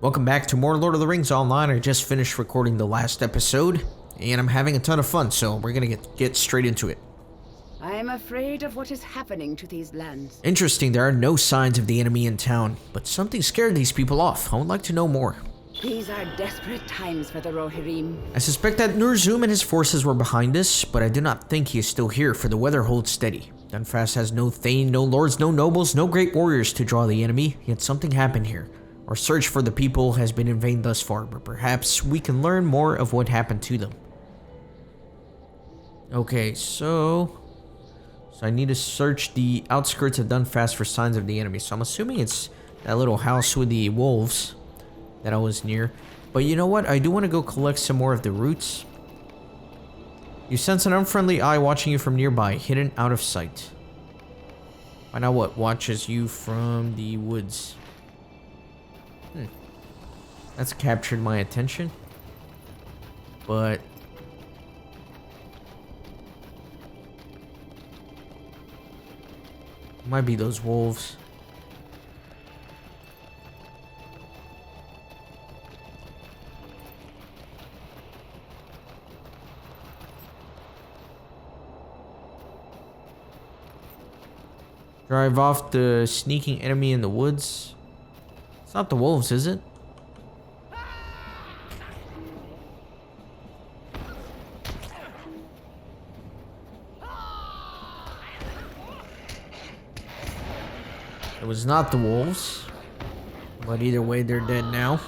Welcome back to more Lord of the Rings Online. I just finished recording the last episode, and I'm having a ton of fun, so we're gonna get straight into it. I am afraid of what is happening to these lands. Interesting, there are no signs of the enemy in town, but something scared these people off. I would like to know more. These are desperate times for the Rohirrim. I suspect that Nazgûl and his forces were behind this, but I do not think he is still here, for the weather holds steady. Dunfast has no Thane, no lords, no nobles, no great warriors to draw the enemy, yet something happened here. Our search for the people has been in vain thus far, but perhaps we can learn more of what happened to them. Okay, so I need to search the outskirts of Dunfast for signs of the enemy. So I'm assuming it's that little house with the wolves that I was near. But you know what? I do want to go collect some more of the roots. You sense an unfriendly eye watching you from nearby, hidden out of sight. Find out what watches you from the woods. That's captured my attention. But might be those wolves. Drive off the sneaking enemy in the woods. It's not the wolves, is it? It was not the wolves, but either way, they're dead now.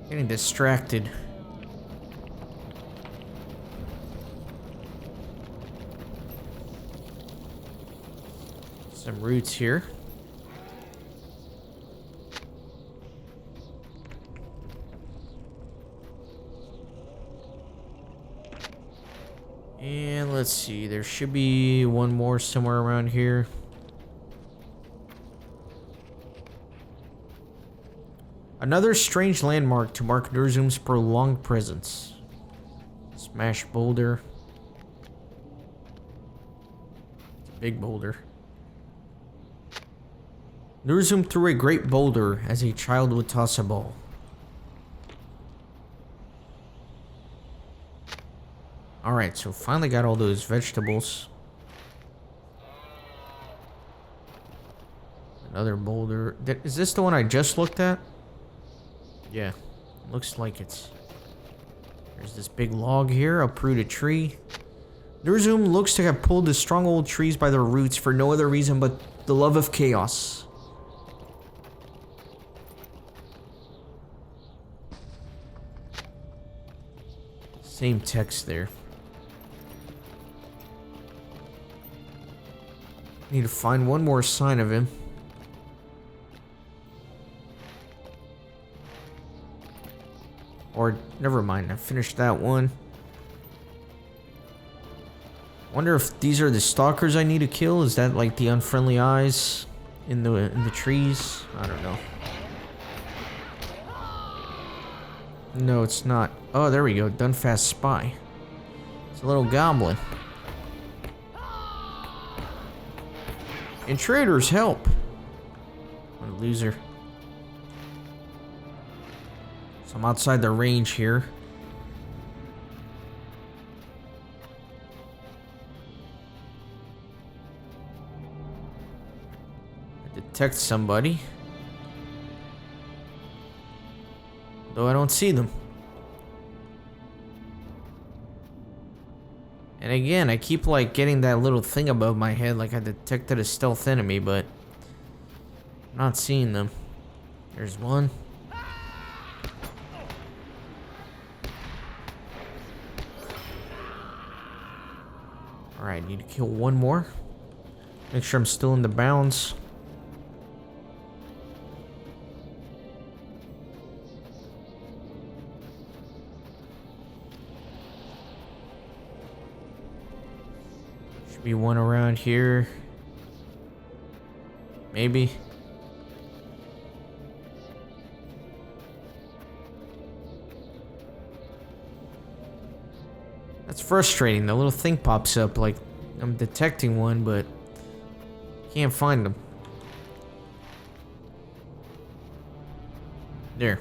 Getting distracted. Some roots here. And let's see, there should be one more somewhere around here. Another strange landmark to mark Nazgûl's prolonged presence. Smash boulder. It's a big boulder. Nazgûl threw a great boulder as a child would toss a ball. Alright, so finally got all those vegetables. Another boulder. Is this the one I just looked at? Yeah, looks like it's... There's this big log here, uprooted tree. Nazgûl looks to have pulled the strong old trees by their roots for no other reason but the love of chaos. Same text there. Need to find one more sign of him. Or, never mind, I finished that one. Wonder if these are the stalkers I need to kill? Is that like the unfriendly eyes in the trees? I don't know. No, it's not. Oh, there we go. Dunfast spy. It's a little goblin. Intruders, help! What a loser. So I'm outside the range here. I detect somebody. Though I don't see them. And again, I keep like getting that little thing above my head like I detected a stealth enemy, but I'm not seeing them. There's one. Alright, need to kill one more. Make sure I'm still in the bounds. Be one around here. Maybe. That's frustrating. The little thing pops up like I'm detecting one, but can't find them. There.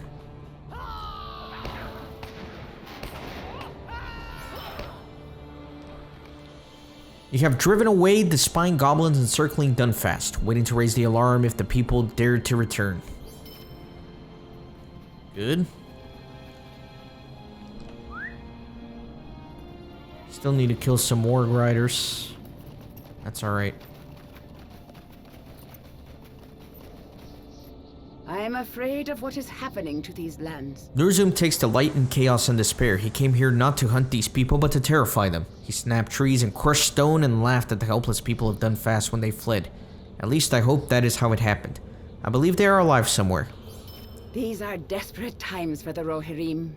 You have driven away the spying goblins encircling Dunfast, waiting to raise the alarm if the people dared to return. Good. Still need to kill some warg riders. That's alright. I am afraid of what is happening to these lands. Ner'zhum takes delight in chaos and despair. He came here not to hunt these people, but to terrify them. He snapped trees and crushed stone and laughed at the helpless people of Dunfast when they fled. At least I hope that is how it happened. I believe they are alive somewhere. These are desperate times for the Rohirrim.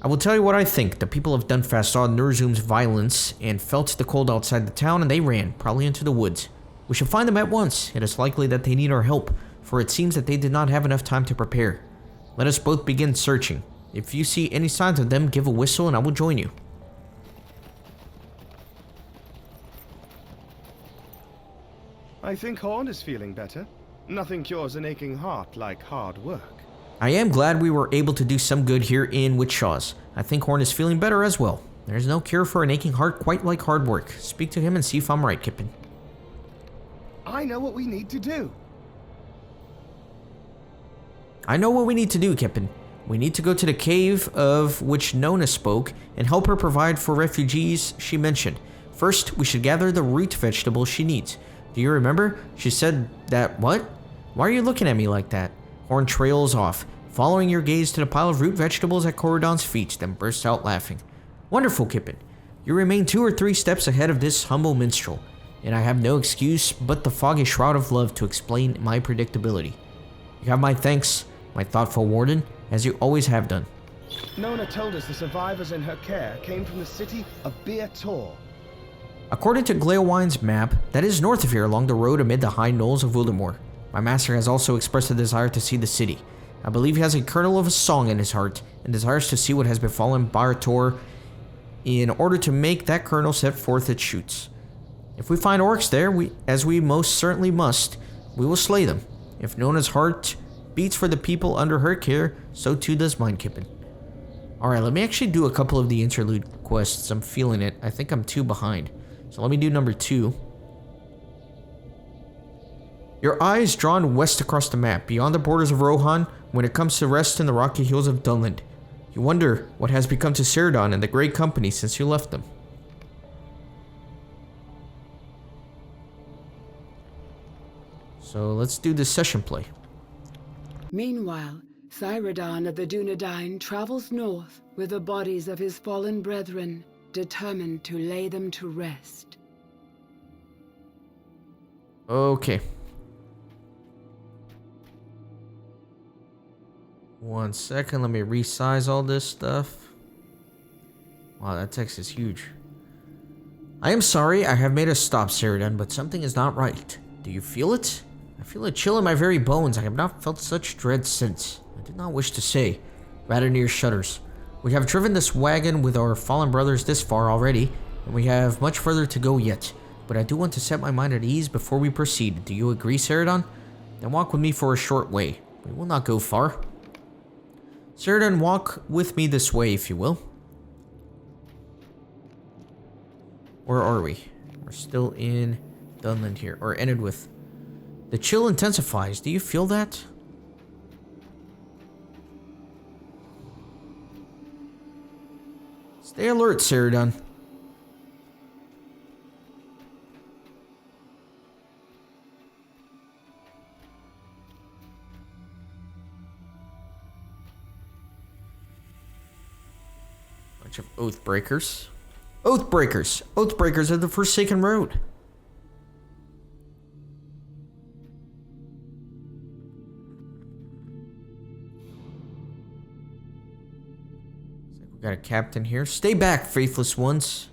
I will tell you what I think. The people of Dunfast saw Ner'zhum's violence and felt the cold outside the town, and they ran, probably into the woods. We should find them at once. It is likely that they need our help, for it seems that they did not have enough time to prepare. Let us both begin searching. If you see any signs of them, give a whistle and I will join you. I think Horn is feeling better. Nothing cures an aching heart like hard work. I am glad we were able to do some good here in Whitshaws. I think Horn is feeling better as well. There's no cure for an aching heart quite like hard work. Speak to him and see if I'm right, Kippen. I know what we need to do. I know what we need to do, Kippen. We need to go to the cave of which Nona spoke and help her provide for refugees she mentioned. First, we should gather the root vegetables she needs. Do you remember? She said that what? Why are you looking at me like that? Horn trails off, following your gaze to the pile of root vegetables at Corridon's feet, then bursts out laughing. Wonderful, Kippen. You remain 2 or 3 steps ahead of this humble minstrel, and I have no excuse but the foggy shroud of love to explain my predictability. You have my thanks, my thoughtful warden, as you always have done. Nona told us the survivors in her care came from the city of Bir Tor. According to Gleowine's map, that is north of here along the road amid the high knolls of Wildermore. My master has also expressed a desire to see the city. I believe he has a kernel of a song in his heart, and desires to see what has befallen Bir Tor in order to make that kernel set forth its shoots. If we find orcs there, as we most certainly must, we will slay them. If Nona's heart beats for the people under her care, so too does mine, Kippen. Alright, let me actually do a couple of the interlude quests. I'm feeling it. I think I'm 2 behind. So let me do number 2. Your eye is drawn west across the map, beyond the borders of Rohan, when it comes to rest in the rocky hills of Dunland. You wonder what has become to Ceradan and the Great Company since you left them. So let's do this session play. Meanwhile, Ceradan of the Dunedain travels north with the bodies of his fallen brethren, determined to lay them to rest. Okay. 1 second, let me resize all this stuff. Wow, that text is huge. I am sorry, I have made a stop, Ceradan, but something is not right. Do you feel it? I feel a chill in my very bones. I have not felt such dread since. I did not wish to say. Radanir shudders. We have driven this wagon with our fallen brothers this far already, and we have much further to go yet. But I do want to set my mind at ease before we proceed. Do you agree, Ceradan? Then walk with me for a short way. We will not go far. Ceradan, walk with me this way, if you will. Where are we? We're still in Dunland here, or ended with. The chill intensifies. Do you feel that? Stay alert, Ceradan. Bunch of Oathbreakers. Oathbreakers! Oathbreakers of the Forsaken Road. Got a captain here. Stay back, faithless ones.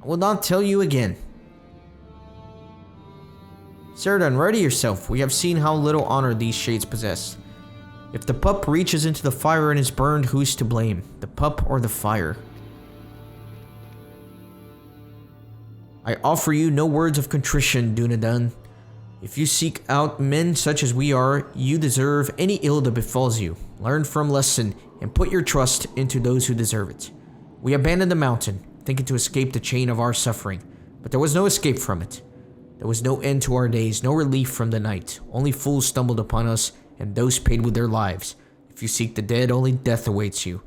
I will not tell you again. Ceradan, ready yourself. We have seen how little honor these shades possess. If the pup reaches into the fire and is burned, who's to blame? The pup or the fire? I offer you no words of contrition, Dunedain. If you seek out men such as we are, you deserve any ill that befalls you. Learn from lesson and put your trust into those who deserve it. We abandoned the mountain, thinking to escape the chain of our suffering, but there was no escape from it. There was no end to our days, no relief from the night. Only fools stumbled upon us, and those paid with their lives. If you seek the dead, only death awaits you.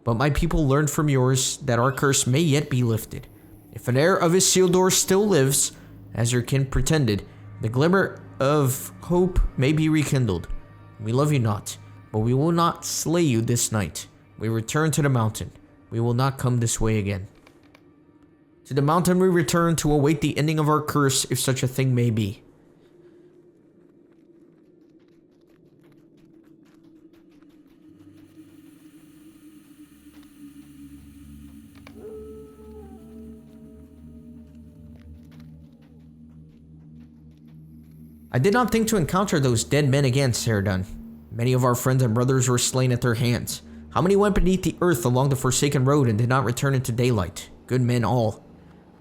But my people learned from yours that our curse may yet be lifted. If an heir of Isildur still lives, as your kin pretended, the glimmer of hope may be rekindled. We love you not, but we will not slay you this night. We return to the mountain. We will not come this way again. To the mountain we return to await the ending of our curse, if such a thing may be. I did not think to encounter those dead men again, Ceradan. Many of our friends and brothers were slain at their hands. How many went beneath the earth along the Forsaken Road and did not return into daylight? Good men all.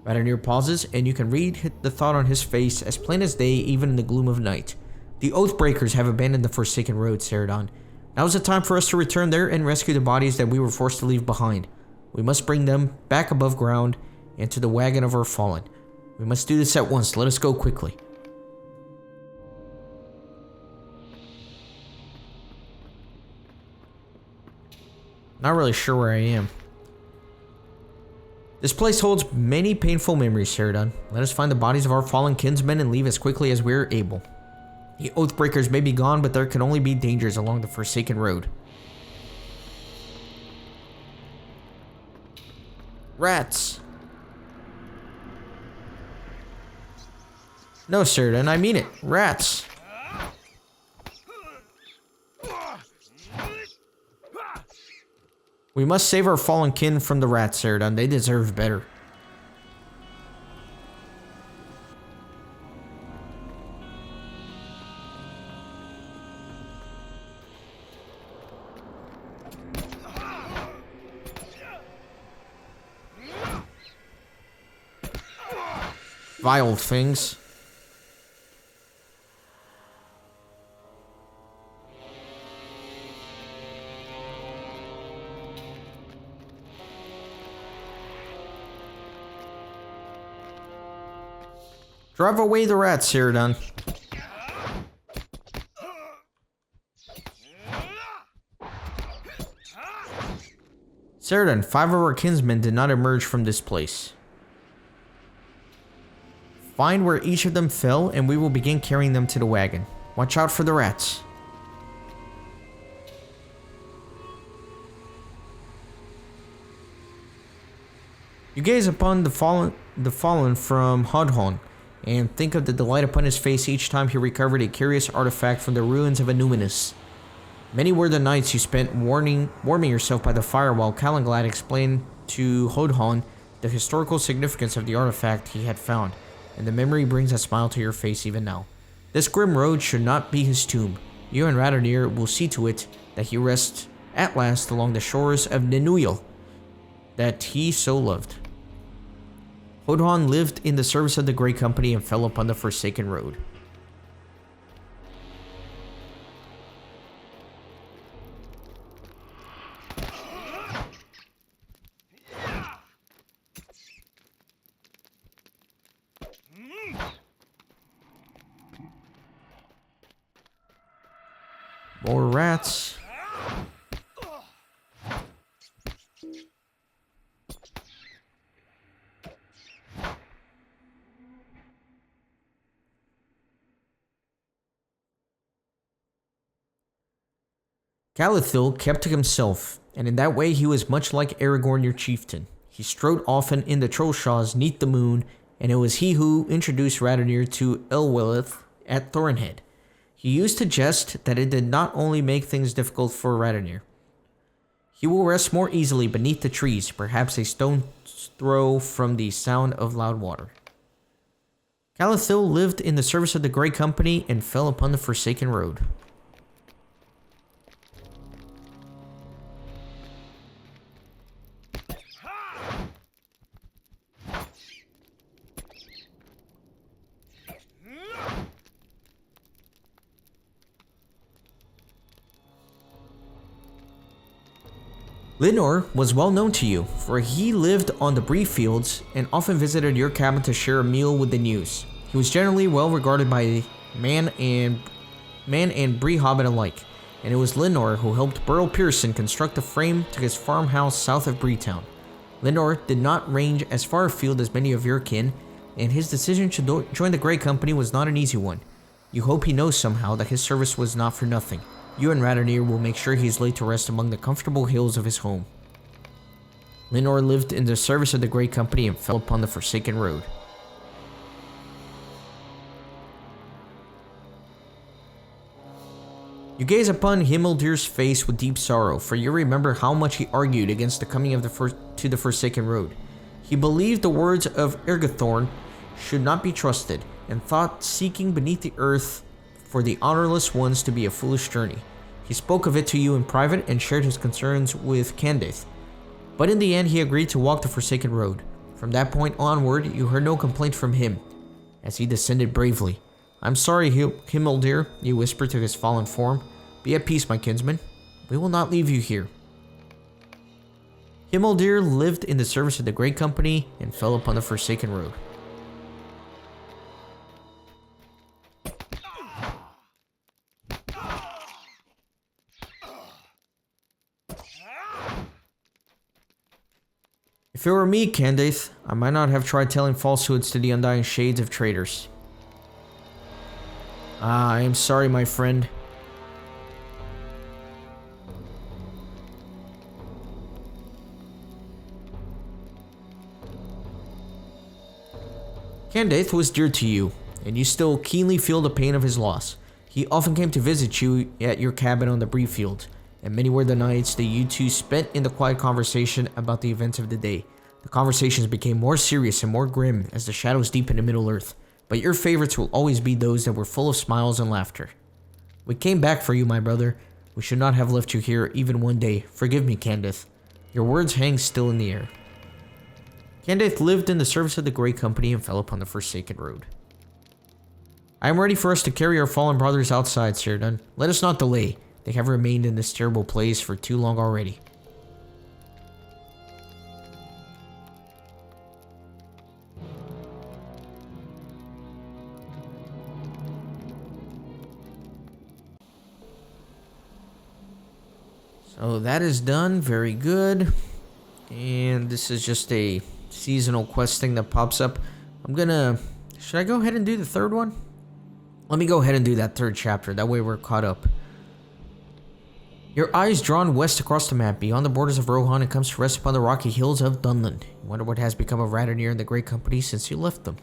Radonir pauses, and you can read the thought on his face as plain as day, even in the gloom of night. The Oathbreakers have abandoned the Forsaken Road, Ceradan. Now is the time for us to return there and rescue the bodies that we were forced to leave behind. We must bring them back above ground and to the wagon of our fallen. We must do this at once. Let us go quickly. Not really sure where I am. This place holds many painful memories, Ceradan. Let us find the bodies of our fallen kinsmen and leave as quickly as we are able. The Oathbreakers may be gone, but there can only be dangers along the Forsaken Road. Rats! No, Ceradan, I mean it. Rats! We must save our fallen kin from the rats, Ceradan. They deserve better. Vile things. Drive away the rats, Ceradan. Ceradan, 5 of our kinsmen did not emerge from this place. Find where each of them fell, and we will begin carrying them to the wagon. Watch out for the rats. You gaze upon the fallen from Hodhon, and think of the delight upon his face each time he recovered a curious artifact from the ruins of Anuminus. Many were the nights you spent warming yourself by the fire while Kalanglad explained to Hodhon the historical significance of the artifact he had found, and the memory brings a smile to your face even now. This grim road should not be his tomb. You and Radonir will see to it that he rests at last along the shores of Nenuyil that he so loved. Hodhon lived in the service of the Grey Company and fell upon the Forsaken Road. More rats. Galithil kept to himself, and in that way he was much like Aragorn your chieftain. He strode often in the Trollshaws 'neath the moon, and it was he who introduced Radonir to Elwellith at Thornhead. He used to jest that it did not only make things difficult for Radonir. He will rest more easily beneath the trees, perhaps a stone's throw from the sound of loud water. Galithil lived in the service of the Grey Company and fell upon the Forsaken Road. Linor was well known to you, for he lived on the Bree fields and often visited your cabin to share a meal with the news. He was generally well regarded by man and Bree hobbit alike, and it was Linor who helped Burl Pearson construct a frame to his farmhouse south of Breetown. Linor did not range as far afield as many of your kin, and his decision to join the Grey Company was not an easy one. You hope he knows somehow that his service was not for nothing. You and Radanir will make sure he is laid to rest among the comfortable hills of his home. Linor lived in the service of the Grey Company and fell upon the Forsaken Road. You gaze upon Himmeldir's face with deep sorrow, for you remember how much he argued against the coming of to the Forsaken Road. He believed the words of Ergothorn should not be trusted, and thought seeking beneath the earth for the honorless ones to be a foolish journey. He spoke of it to you in private and shared his concerns with Candace, but in the end he agreed to walk the Forsaken Road. From that point onward, you heard no complaint from him, as he descended bravely. "I'm sorry, Himmeldir," you whispered to his fallen form. "Be at peace, my kinsman. We will not leave you here." Himmeldir lived in the service of the Great Company and fell upon the Forsaken Road. If it were me, Candace, I might not have tried telling falsehoods to the undying shades of traitors. I am sorry, my friend. Candace was dear to you, and you still keenly feel the pain of his loss. He often came to visit you at your cabin on the Bree field, and many were the nights that you two spent in the quiet conversation about the events of the day. The conversations became more serious and more grim as the shadows deepened in Middle-earth, but your favorites will always be those that were full of smiles and laughter. We came back for you, my brother. We should not have left you here even one day. Forgive me, Candace. Your words hang still in the air. Candace lived in the service of the Grey Company and fell upon the Forsaken Road. I am ready for us to carry our fallen brothers outside, Círdan. Let us not delay. They have remained in this terrible place for too long already. So that is done. Very good. And this is just a seasonal quest thing that pops up. Should I go ahead and do the third one? Let me go ahead and do that third chapter. That way we're caught up. Your eyes drawn west across the map, beyond the borders of Rohan, and comes to rest upon the rocky hills of Dunland. You wonder what has become of Radanir and the Great Company since you left them.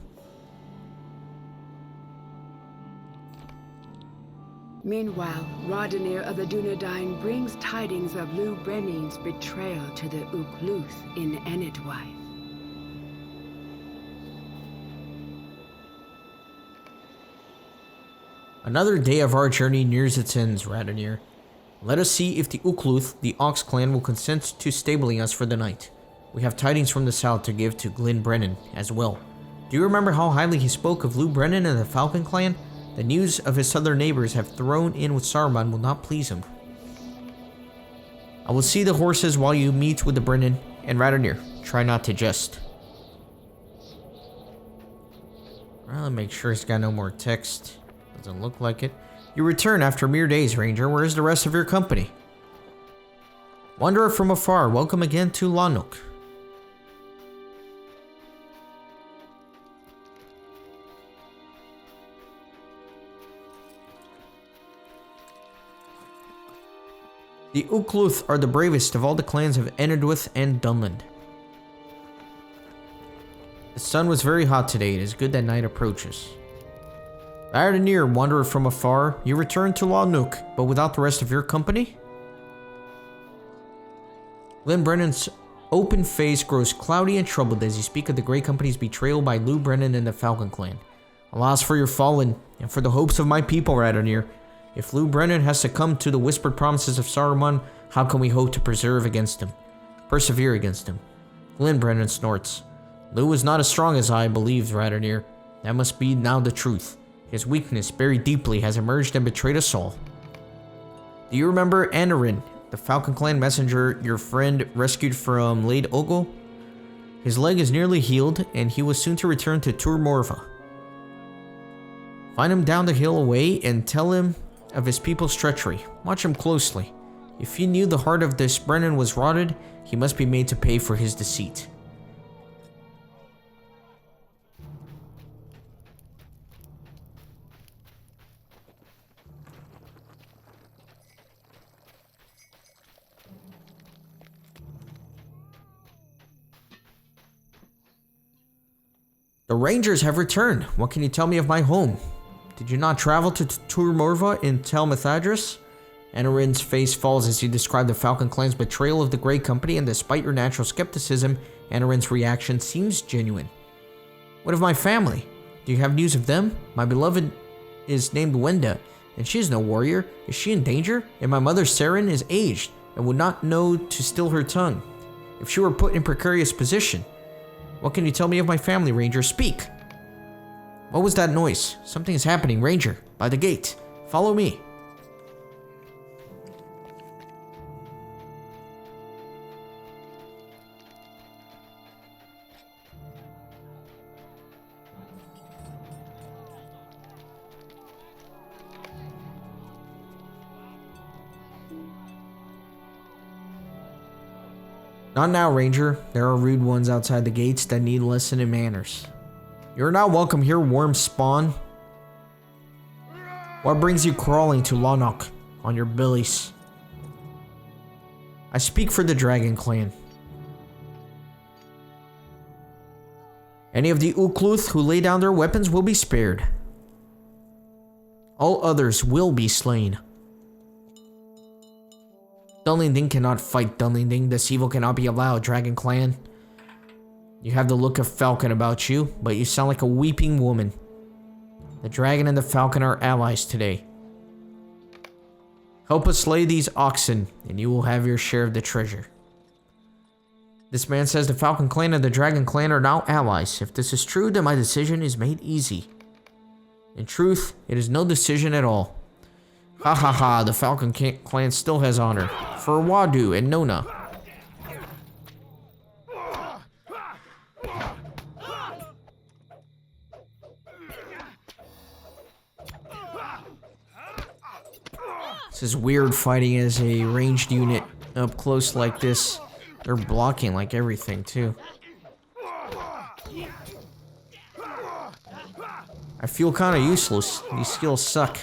Meanwhile, Radanir of the Dunedain brings tidings of Lou Brennin's betrayal to the Ukluth in Enedwaith. Another day of our journey nears its ends, Radanir. Let us see if the Ukluth, the Ox clan, will consent to stabling us for the night. We have tidings from the south to give to Glyn Brennan as well. Do you remember how highly he spoke of Lou Brennan and the Falcon clan? The news of his southern neighbors have thrown in with Saruman will not please him. I will see the horses while you meet with the Brennan, and Radanir, try not to jest. Well, let me make sure he's got no more text. Doesn't look like it. You return after mere days, Ranger. Where is the rest of your company? Wanderer from afar, welcome again to Lanuk. The Ukluth are the bravest of all the clans of Enedwaith and Dunland. The sun was very hot today. It is good that night approaches. Radanir, wanderer from afar, you return to Lanuk, but without the rest of your company? Glyn Brennan's open face grows cloudy and troubled as you speak of the Grey Company's betrayal by Lou Brennan and the Falcon clan. Alas for your fallen, and for the hopes of my people, Radanir. If Lou Brennan has succumbed to the whispered promises of Saruman, how can we hope to persevere against him? Glyn Brennan snorts. Lou is not as strong as I believed, Radanir. That must be now the truth. His weakness, buried deeply, has emerged and betrayed us all. Do you remember Anarin The Falcon Clan messenger your friend rescued from Lade Ogle? His leg is nearly healed, and he was soon to return to Tur Morva. Find him down the hill away and tell him of his people's treachery. Watch him closely. If he knew the heart of this Brennan was rotted, he must be made to pay for his deceit. The Rangers have returned. What can you tell me of my home? Did you not travel to Tur Morva in Tel Mithadris? Anarin's face falls as he described the Falcon Clan's betrayal of the Grey Company, and despite your natural skepticism, Anarin's reaction seems genuine. What of my family? Do you have news of them? My beloved is named Wenda, and she is no warrior. Is she in danger? And my mother Saren is aged, and would not know to still her tongue. If she were put in precarious position. What can you tell me of my family, Ranger? Speak! What was that noise? Something is happening, Ranger. By the gate. Follow me. Not now, Ranger. There are rude ones outside the gates that need lesson in manners. You're not welcome here, worm spawn. What brings you crawling to Lanok on your bellies? I speak for the Dragon Clan. Any of the Ukluth who lay down their weapons will be spared. All others will be slain. Dunlending cannot fight Dunlending. This evil cannot be allowed, Dragon Clan. You have the look of Falcon about you, but you sound like a weeping woman. The Dragon and the Falcon are allies today. Help us slay these oxen, and you will have your share of the treasure. This man says the Falcon Clan and the Dragon Clan are now allies. If this is true, then my decision is made easy. In truth, it is no decision at all. Ha ha ha, the Falcon Clan still has honor. For Wadu and Nona. This is weird fighting as a ranged unit up close like this. They're blocking like everything too. I feel kind of useless. These skills suck.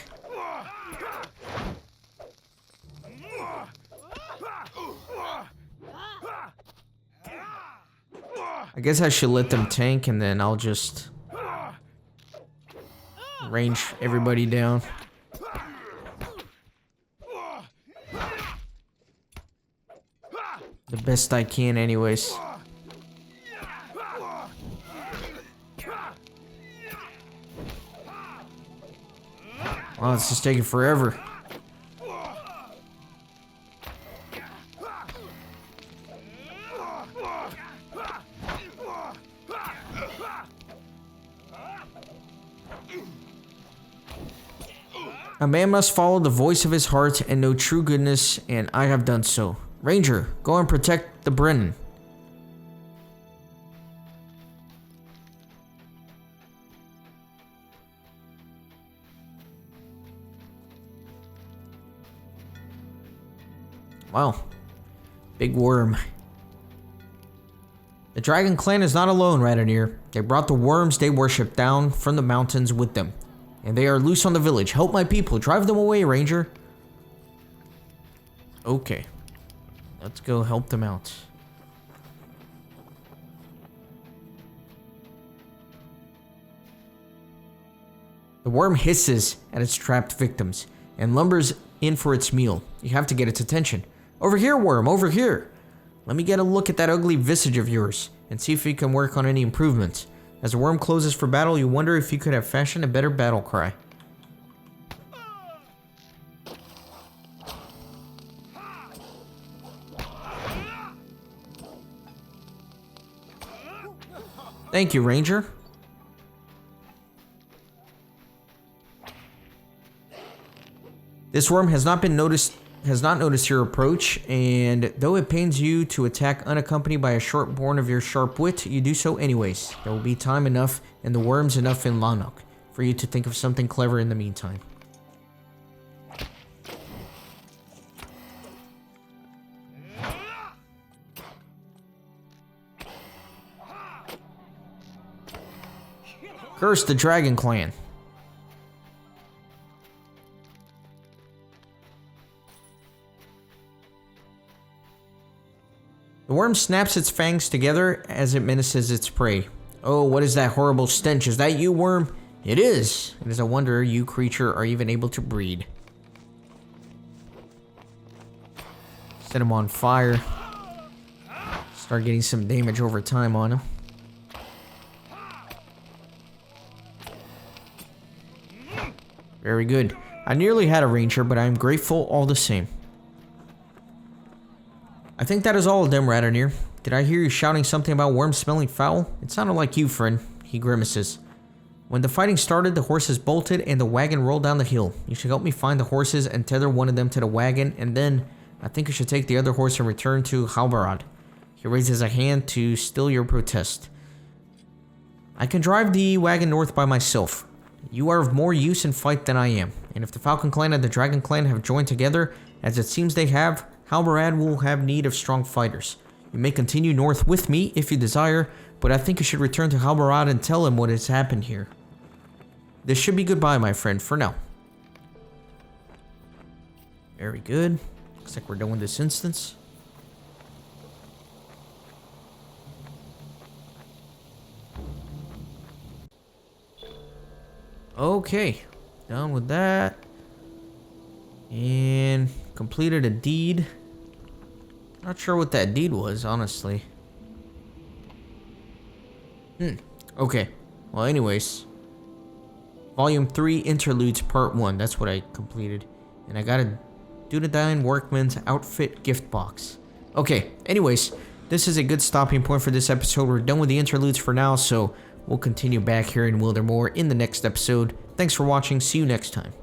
I guess I should let them tank and then I'll just range everybody down. The best I can anyways. Wow, this is taking forever. A man must follow the voice of his heart and know true goodness, and I have done so. Ranger, go and protect the Brennan. Wow. Big worm. The Dragon Clan is not alone, Radanir. They brought the worms they worship down from the mountains with them. And they are loose on the village. Help my people. Drive them away, Ranger. Okay. Let's go help them out. The worm hisses at its trapped victims and lumbers in for its meal. You have to get its attention. Over here, worm, over here. Let me get a look at that ugly visage of yours and see if you can work on any improvements. As the worm closes for battle, you wonder if you could have fashioned a better battle cry. Thank you, Ranger. This worm has not been noticed has not noticed your approach, and though it pains you to attack unaccompanied by a short born of your sharp wit, you do so anyways. There will be time enough and the worms enough in Lanok for you to think of something clever in the meantime. Curse the Dragon Clan. The worm snaps its fangs together as it menaces its prey. Oh, what is that horrible stench? Is that you, worm? It is. It is a wonder you creature are even able to breed. Set him on fire. Start getting some damage over time on him. Very good. I nearly had a ranger, but I am grateful all the same. I think that is all of them, Radonir. Did I hear you shouting something about worms smelling foul? It sounded like you, friend. He grimaces. When the fighting started, the horses bolted and the wagon rolled down the hill. You should help me find the horses and tether one of them to the wagon, and then I think you should take the other horse and return to Halbarad. He raises a hand to still your protest. I can drive the wagon north by myself. You are of more use in fight than I am, and if the Falcon Clan and the Dragon Clan have joined together, as it seems they have, Halbarad will have need of strong fighters. You may continue north with me if you desire, but I think you should return to Halbarad and tell him what has happened here. This should be goodbye, my friend, for now. Very good. Looks like we're done with this instance. Okay, done with that. And completed a deed. Not sure what that deed was, honestly. Okay. Well, anyways. Volume 3, Interludes, Part 1. That's what I completed. And I got a Dunedain Workman's Outfit gift box. Okay, anyways. This is a good stopping point for this episode. We're done with the interludes for now, so we'll continue back here in Wildermore in the next episode. Thanks for watching. See you next time.